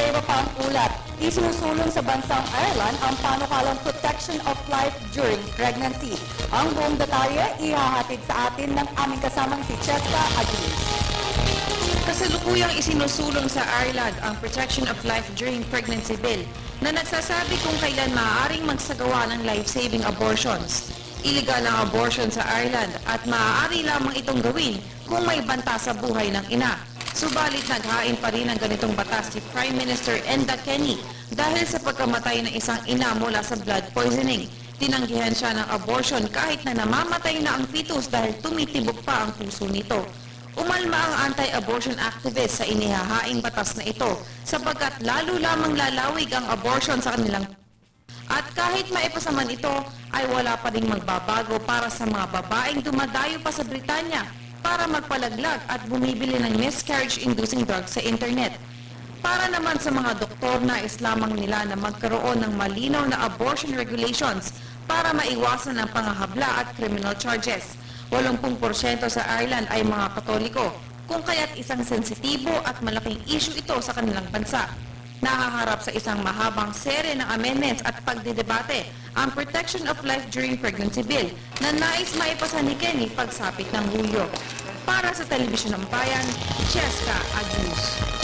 Sa iba pa ang ulat, isinusulong sa bansang Ireland ang panukalang protection of life during pregnancy. Ang buong detalye ihahatid sa atin ng aming kasamang si Cheska Aguilis. Kasalukuyang isinusulong sa Ireland ang Protection of Life During Pregnancy Bill na nagsasabi kung kailan maaaring magsagawa ng life-saving abortions. Iligal ang abortion sa Ireland at maaari lamang itong gawin kung may banta sa buhay ng ina. Subalit naghain pa rin ang ganitong batas si Prime Minister Enda Kenny dahil sa pagkamatay ng isang ina mula sa blood poisoning. Tinanggihan siya ng abortion kahit na namamatay na ang fetus dahil tumitibok pa ang puso nito. Umalma ang anti-abortion activist sa inihahaing batas na ito sapagkat lalo lamang lalawig ang abortion sa kanilang. At kahit maipasa man ito, ay wala pa ring magbabago para sa mga babaeng dumadayo pa sa Britanya para magpalaglag at bumibili ng miscarriage-inducing drugs sa internet. Para naman sa mga doktor, nais lamang nila na magkaroon ng malinaw na abortion regulations para maiwasan ang pangahabla at criminal charges. 80% sa Ireland ay mga Katoliko, kung kaya't isang sensitibo at malaking issue ito sa kanilang bansa. Nahaharap sa isang mahabang sere ng amendments at pagdidebate ang Protection of Life During Pregnancy Bill na nais maipasa ni Kenny pagsapit ng Hulyo. Para sa Telebisyon ng Bayan, Cheska Aguilis.